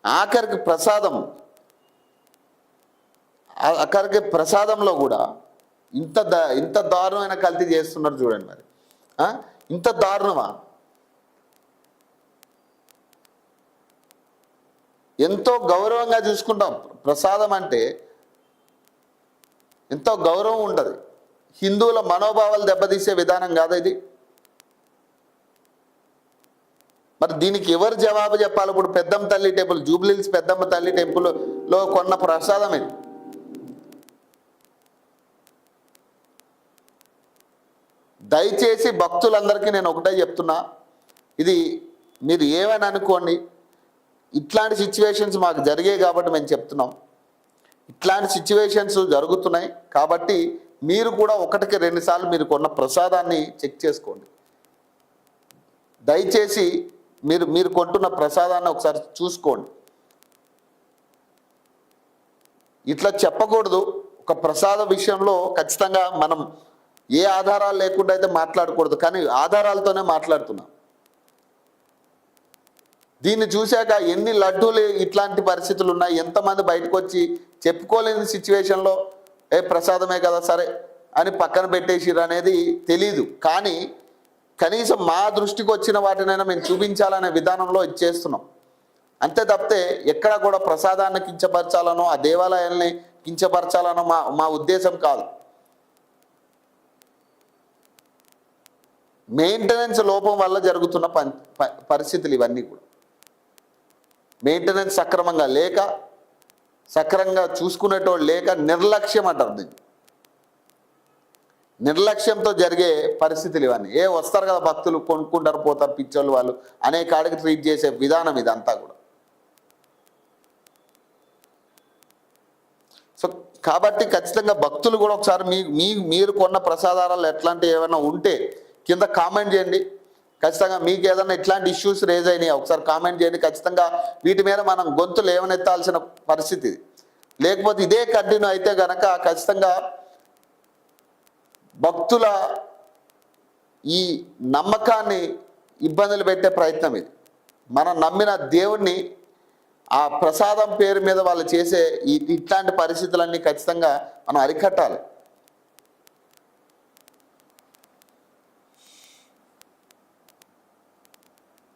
ఆఖరికి ప్రసాదంలో కూడా ఇంత దారుణమైన కల్తీ చేస్తున్నారు చూడండి. మరి ఇంత దారుణమా? ఎంతో గౌరవంగా చూసుకుంటాం. ప్రసాదం అంటే ఎంతో గౌరవం ఉంటుంది. హిందువుల మనోభావాలు దెబ్బతీసే విధానం కాదా ఇది? మరి దీనికి ఎవరు జవాబు చెప్పాలి? ఇప్పుడు పెద్దమ్మ తల్లి టెంపుల్, జూబ్లీహిల్స్ పెద్దమ్మ తల్లి టెంపుల్లో కొన్న ప్రసాదం ఇది. దయచేసి భక్తులందరికీ నేను ఒకటే చెప్తున్నా, ఇది మీరు ఏమైనా అనుకోండి, ఇట్లాంటి సిచ్యువేషన్స్ మాకు జరిగాయి కాబట్టి మేము చెప్తున్నాం. ఇట్లాంటి సిచ్యువేషన్స్ జరుగుతున్నాయి కాబట్టి మీరు కూడా 1కి 2 సార్లు మీరు కొన్న ప్రసాదాన్ని చెక్ చేసుకోండి. దయచేసి మీరు కొంటున్న ప్రసాదాన్ని ఒకసారి చూసుకోండి. ఇట్లా చెప్పకూడదు. ఒక ప్రసాద విషయంలో ఖచ్చితంగా మనం ఏ ఆధారాలు లేకుండా అయితే మాట్లాడకూడదు, కానీ ఆధారాలతోనే మాట్లాడుతున్నాం. దీన్ని చూశాక ఎన్ని లడ్డూలు ఇట్లాంటి పరిస్థితులు ఉన్నాయి, ఎంతమంది బయటకు వచ్చి చెప్పుకోలేని సిచ్యువేషన్లో ప్రసాదమే కదా సరే అని పక్కన పెట్టేసిరు అనేది తెలీదు. కానీ కనీసం మా దృష్టికి వచ్చిన వాటినైనా మేము చూపించాలనే విధానంలో ఇచ్చేస్తున్నాం. అంతే తప్పితే ఎక్కడ కూడా ప్రసాదాన్ని కించపరచాలనో ఆ దేవాలయాల్ని కించపరచాలనో మా ఉద్దేశం కాదు. మెయింటెనెన్స్ లోపం వల్ల జరుగుతున్న పరిస్థితులు ఇవన్నీ కూడా. మెయింటెనెన్స్ సక్రమంగా లేక, సక్రమంగా చూసుకునేటోళ్ళు లేక, నిర్లక్ష్యం అంటారు దీన్ని. నిర్లక్ష్యంతో జరిగే పరిస్థితులు ఇవన్నీ. వస్తారు కదా భక్తులు, కొనుక్కుంటారు పోతారు పిచ్చోళ్ళు వాళ్ళు అనే కాడికి ట్రీట్ చేసే విధానం ఇదంతా కూడా. సో కాబట్టి ఖచ్చితంగా భక్తులు కూడా ఒకసారి మీరు కొన్న ప్రసాదాలు ఎట్లాంటివి ఏమైనా ఉంటే కింద కామెంట్ చేయండి. ఖచ్చితంగా మీకు ఏదైనా ఇట్లాంటి ఇష్యూస్ రేజ్ అయినాయి ఒకసారి కామెంట్ చేయండి. ఖచ్చితంగా వీటి మీద మనం గొంతులు ఏమనెత్తాల్సిన పరిస్థితి. లేకపోతే ఇదే కంటిన్యూ అయితే గనక ఖచ్చితంగా భక్తుల ఈ నమ్మకాన్ని ఇబ్బందులు పెట్టే ప్రయత్నం ఇది. మనం నమ్మిన దేవుణ్ణి ఆ ప్రసాదం పేరు మీద వాళ్ళు చేసే ఇట్లాంటి పరిస్థితులన్నీ ఖచ్చితంగా మనం అరికట్టాలి.